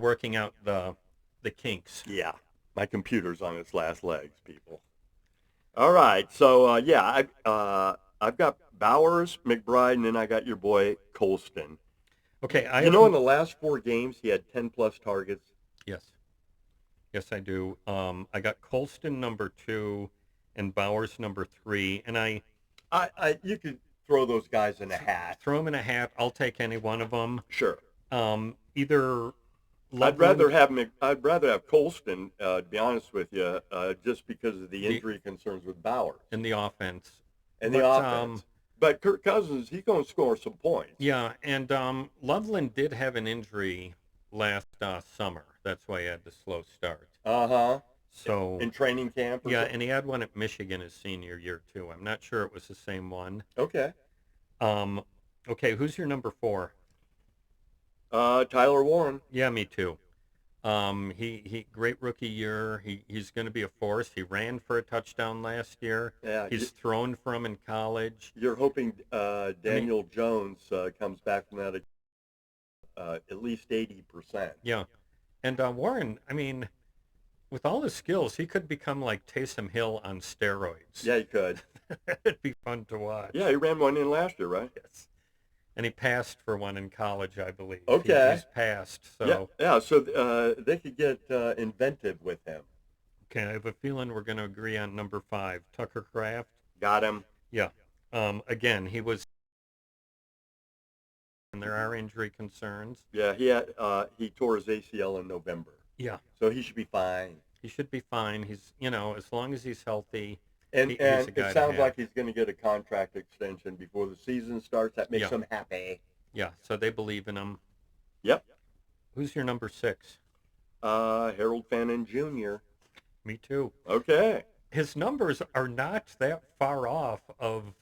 working out the kinks. Yeah, my computer's on its last legs, people. All right, so I've got Bowers, McBride, and then I got your boy Colston. Okay, I You have know, in the last 4 games, he had 10 plus targets. yes, yes, I do. I got Colston number two and Bowers number three, and I You could throw those guys in a hat. throw them in a hat. I'll take any one of them. Sure. Either Loveland, I'd rather have Colston, to be honest with you, just because of the the injury concerns with Bowers in the offense, and the but offense. But Kirk Cousins, he's going to score some points. yeah, and Loveland did have an injury last summer. That's why he had the slow start. Uh huh. So In training camp or yeah, something. and he had one at Michigan his senior year too. I'm not sure it was the same one. Okay. Um, okay, who's your number four? Tyler Warren. Yeah, me too. He great rookie year. He's going to be a force. He ran for a touchdown last year. Yeah, He's thrown for him in college. you're hoping I mean, Daniel Jones comes back from that at least 80%. yeah, and Warren. I mean, with all his skills, he could become like Taysom Hill on steroids. Yeah, he could. It'd be fun to Yeah, watch. he ran one in last year, right? Yes, and he passed for one in college, I believe. Okay. He's passed. Yeah, So yeah. So they could get inventive with him. okay, I have a feeling we're going to agree on number five, Tucker Kraft. Got him. Yeah. Again, he was, and there are injury concerns. Yeah, he tore his ACL in November, Yeah, so he should be fine. he should be fine. He's, as long as he's healthy, And he's a and it guy to sounds have. like he's going to get a contract extension before the season starts. That makes Yeah, him happy. yeah. So they believe in him. Yep. Who's your number six? Harold Fannin Jr. Me too. Okay. His numbers are not that far off of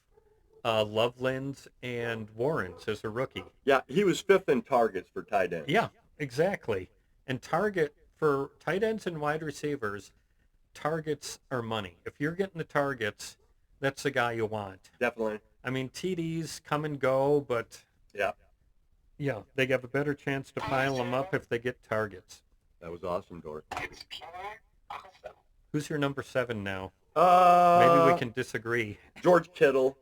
Loveland's and Warren's as a rookie. Yeah, he was fifth in targets for tight ends. Yeah, exactly. And target for tight ends and wide receivers, targets are money. If you're getting the targets, that's the guy you want. Definitely. I mean, TDs come and go, but Yeah, yeah, they have a better chance to pile them up if they get targets. that was awesome, Dork. Who's your number seven now? Maybe we Uh, can disagree. George Kittle.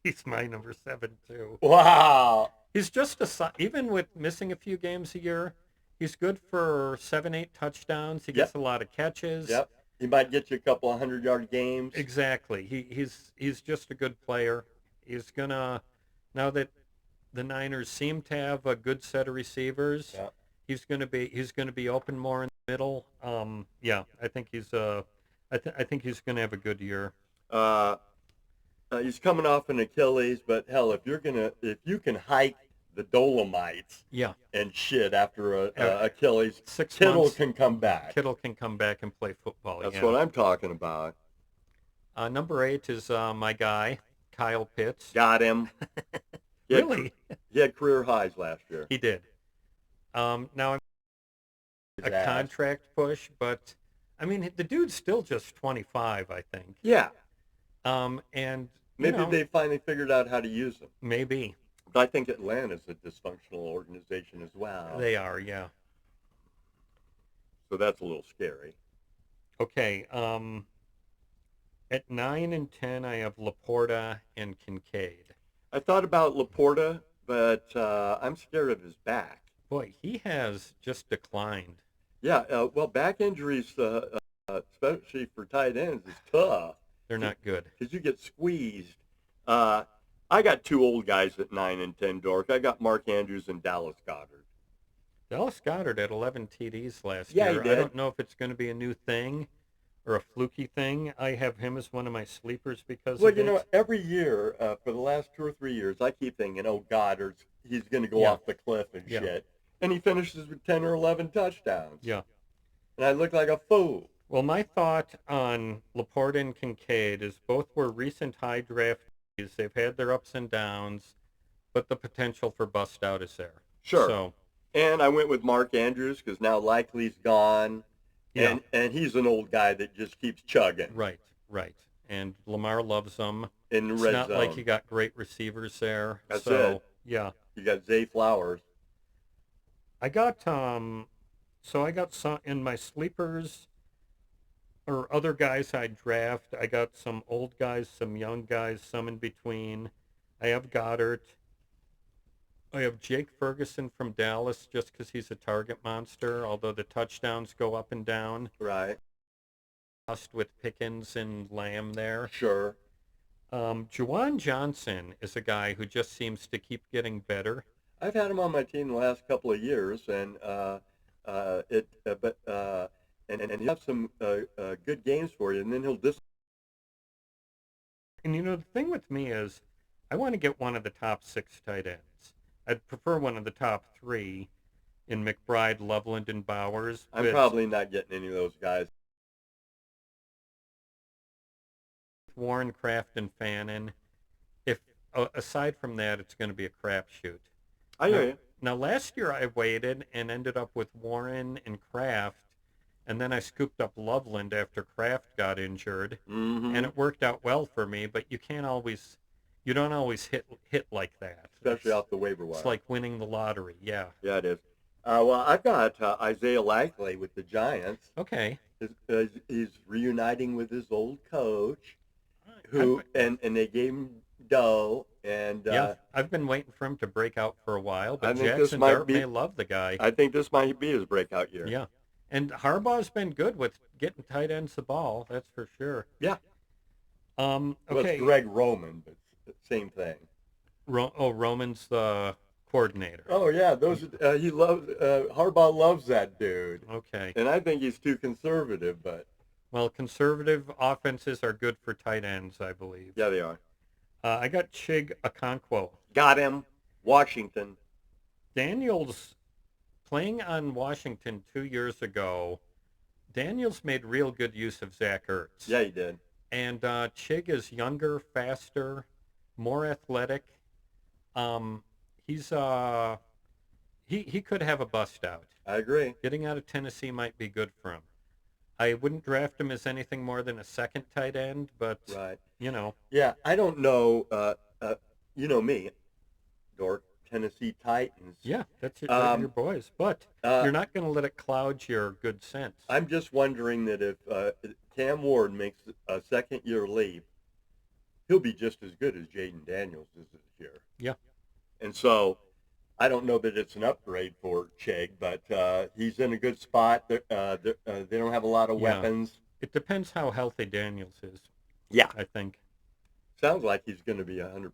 He's my number seven too. Wow. He's just even with missing a few games a year, he's good for 7, 8 touchdowns. He Yep. gets a lot of catches. Yep. He might get you a couple of 100-yard games. Exactly. He's just a good player. He's gonna now that the Niners seem to have a good set of receivers. Yeah. He's gonna be open more in the middle. Yeah, I think I think he's gonna have a good year. Uh, he's coming off an Achilles, but hell, if you can hike the Dolomites Yeah, and shit after a, uh, Achilles, 6 months. Can come back. Kittle can come back and play football. That's Yeah. what I'm talking about. Number eight is my guy, Kyle Pitts. Got him. He had, Really, he had career highs last year. he did. Now His a ass. contract push, but I mean the dude's still just 25, I think. Yeah. And Maybe they finally figured out how to use him. maybe But I think Atlanta's a dysfunctional organization as well. they are, yeah. So that's a little scary. Okay. At 9 and 10, I have Laporta and Kincaid. I thought about Laporta, but I'm scared of his back. Boy, he has just declined. Yeah, well, back injuries, especially for tight ends, is tough They're not good. because you get squeezed. I got two old guys at 9 and 10, Dork. I got Mark Andrews and Dallas Goddard. Dallas Goddard had 11 TDs last Yeah, he year. I did. don't know if it's going to be a new thing or a fluky thing. I have him as one of my sleepers because Well, of you know, it. every year for the last 2 or 3 years, I keep thinking, oh, Goddard's, he's going to go Yeah. off the cliff and Yeah. shit. And he finishes with 10 or 11 touchdowns. Yeah. And I look like a fool. Well, my thought on Laporta and Kincaid is both were recent high draftees. They've had their ups and downs, but the potential for bust out is there. Sure. So, And I went with Mark Andrews because now Likely's gone. yeah, And he's an old guy that just keeps chugging right, right. And Lamar loves them. in the It's red not zone. like you got great receivers there. That's so, it. yeah. You got Zay Flowers. I got So I got some in my sleepers or other guys I draft. I got some old guys, some young guys, some in between. I have Goddard. I have Jake Ferguson from Dallas just because he's a target monster, although the touchdowns go up and down. Right. Lost with Pickens and Lamb there. Sure. Juwan Johnson is a guy who just seems to keep getting better. I've had him on my team the last couple of years, and it but and he'll have some good games for you, and then he'll And the thing with me is I want to get one of the top 6 tight ends. I'd prefer one of the top 3 in McBride, Loveland, and Bowers. I'm With probably not getting any of those guys. Warren, Kraft, and Fannin. If aside from that, it's going to be a crapshoot. I hear you. Now, last year I waited and ended up with Warren and Kraft, and then I scooped up Loveland after Kraft got injured, Mm-hmm. and it worked out well for me. But you don't always hit like that. Especially off the waiver wire. It's like winning the lottery. Yeah. Yeah, it is. Well, I've got Isaiah Likely with the Giants. Okay. He's reuniting with his old coach, and they gave him dough, and yeah, I've been waiting for him to break out for a while, but I think Jackson Dart may love the guy. I think this might be his breakout year. Yeah, and Harbaugh's been good with getting tight ends the ball. That's for sure. Yeah. Okay. Well, it's Greg Roman, but same thing. Roman's the coordinator. Oh yeah, he loves Harbaugh loves that dude. Okay. And I think he's too conservative, but well, conservative offenses are good for tight ends, I believe. Yeah, they are. I got Chig Okonkwo. Got him. Washington. Daniels playing on Washington 2 years ago. Daniels made real good use of Zach Ertz. Yeah, he did. And Chig is younger, faster, more athletic. He's he could have a bust out. I agree. Getting out of Tennessee might be good for him. I wouldn't draft him as anything more than a second tight end, but right. Yeah, I don't know. You know me, Dork, Tennessee Titans. Yeah, that's your boys, but you're not going to let it cloud your good sense. I'm just wondering that if Cam Ward makes a second-year leap, he'll be just as good as Jaden Daniels is this year. Yeah. And so I don't know that it's an upgrade for Chig, but he's in a good spot. They don't have a lot of weapons. It depends how healthy Daniels is. Yeah. I think. Sounds like he's going to be 100%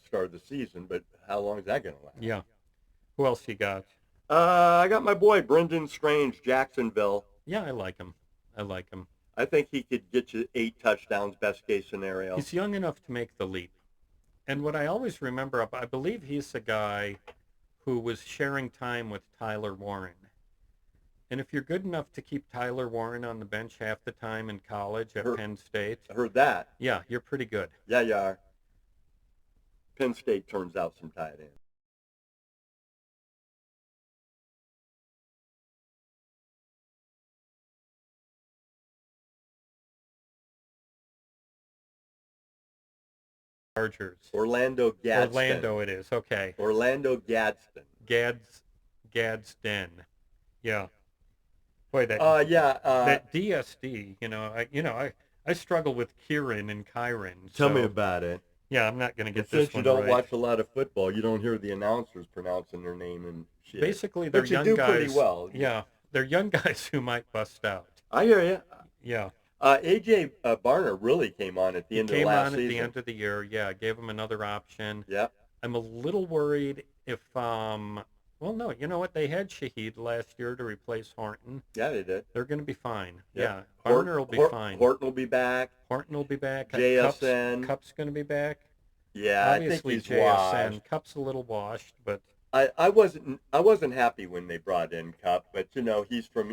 start of the season, but how long is that going to last? Yeah. Who else you got? I got my boy Brendan Strange, Jacksonville. Yeah, I like him. I think he could get you 8 touchdowns, best case scenario. He's young enough to make the leap. And what I always remember, I believe he's the guy who was sharing time with Tyler Warren. And if you're good enough to keep Tyler Warren on the bench half the time in college at Penn State. I heard that. Yeah, you're pretty good. Yeah, you are. Penn State turns out some tight ends. Chargers. Orlando Gadsden. Orlando it is. Okay. Orlando Gadsden. Gadsden. Yeah. Boy, that that DSD, I struggle with Kieran and Kyron. Tell me about it. Yeah, I'm not going to get this one right. Since you don't right. watch a lot of football, you don't hear the announcers pronouncing their name and shit. Basically, they're young do guys. Pretty well. Yeah, they're young guys who might bust out. I hear you. Yeah. AJ Barner really came on at the end of the last season. Came on at the end of the year. Yeah, gave him another option. Yeah. I'm a little worried if well, no, you know what? They had Shaheed last year to replace Horton. Yeah, they did. They're going to be fine. Yep. Yeah, Barner will be fine. Horton will be back. JSN. Cup's going to be back. Yeah, obviously I think he's JSN. washed. Cup's a little washed, but I wasn't happy when they brought in Cup, but he's from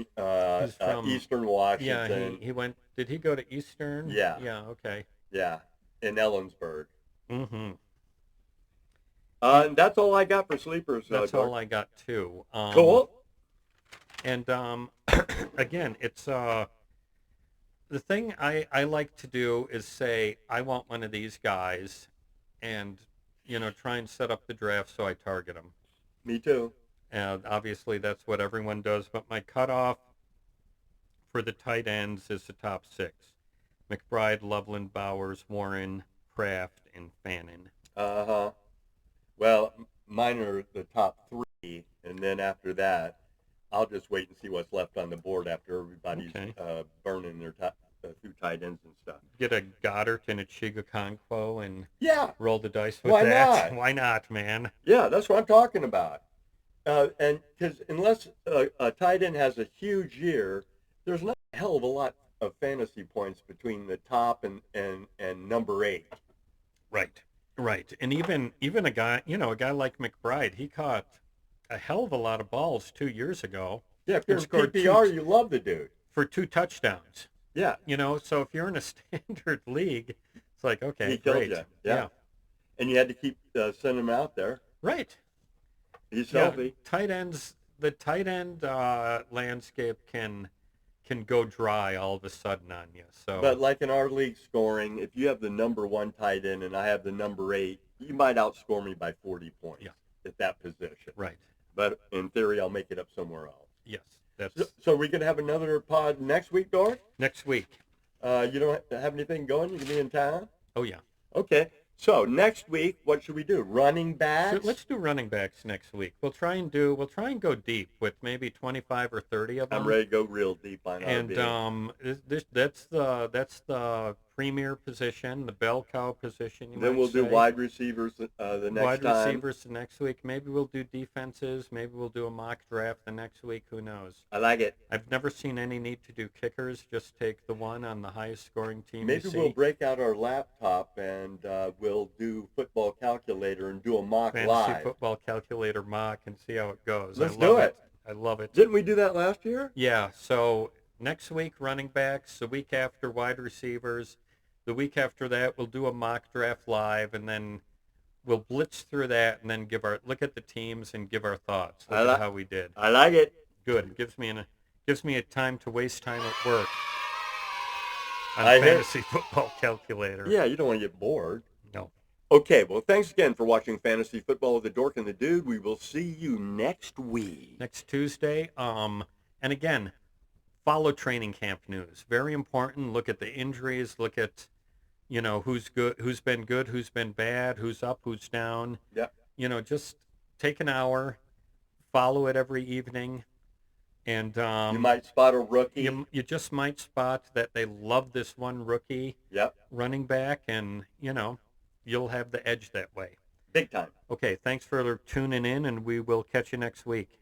Eastern Washington. Yeah, he went. Did he go to Eastern? Yeah. Yeah. Okay. Yeah, in Ellensburg. Mm-hmm. And that's all I got for sleepers. That's all I got too. Cool. And again, it's the thing I like to do is say I want one of these guys, and try and set up the draft so I target them. Me too. And obviously, that's what everyone does. But my cutoff for the tight ends is the top six: McBride, Loveland, Bowers, Warren, Kraft, and Fannin. Uh-huh. Well, mine are the top three, and then after that, I'll just wait and see what's left on the board after everybody's Okay. burning their few tight ends and stuff. Get a Goddard and a Chigakonkwo and Yeah, roll the dice with why that. not? Why not, man? Yeah, that's what I'm talking about. And because unless a tight end has a huge year, there's not a hell of a lot of fantasy points between the top and number eight. Right. Right. And even a guy, a guy like McBride, he caught a hell of a lot of balls 2 years ago Yeah, if you're and in scored PPR, you love the dude. for two touchdowns. Yeah, So if you're in a standard league, it's like, okay, he killed great. you. Yeah. And you had to keep sending him out there. Right. He's Yeah. healthy. The tight end landscape can go dry all of a sudden on you. So But like in our league scoring, if you have the number one tight end and I have the number eight, you might outscore me by 40 points yeah, at that position. right. But in theory, I'll make it up somewhere else. Yes. That's So we can have another pod next week, Dork? next week. You don't have anything going? You can be in town? Oh yeah. Okay. So next week, what should we do? Running So backs? let's do running backs next week. We'll try and go deep with maybe 25 or 30 of them. I'm ready to go real deep on And RB. that's the premier position, the bell cow position. You Then might we'll do say. wide receivers the next Wide time. receivers the next week. Maybe we'll do defenses. Maybe we'll do a mock draft the next week. Who knows? I like it. I've never seen any need to do kickers. Just take the one on the highest scoring team Maybe you see. we'll break out our laptop and we'll do football calculator and do a mock Fantasy live. football calculator mock and see how it goes. Let's I do love it. I love it. Didn't we do that last year? Yeah, so next week, running backs. The week after, wide receivers. The week after that, we'll do a mock draft live, and then we'll blitz through that, and then look at the teams and give our thoughts. Look at how we did. I like it. Good. It gives me a time to waste time at work on I hear- fantasy football calculator. Yeah, you don't want to get bored. No. Okay, well, thanks again for watching Fantasy Football with the Dork and the Dude. We will see you next week. Next Tuesday. And again, follow training camp news. Very important. Look at the injuries. Look at, who's good, who's been bad, who's up, who's down. Yep. Just take an hour, follow it every evening, and You might spot a rookie. you just might spot that they love this one rookie Yep, running back, and you'll have the edge that way. big time. Okay, thanks for tuning in, and we will catch you next week.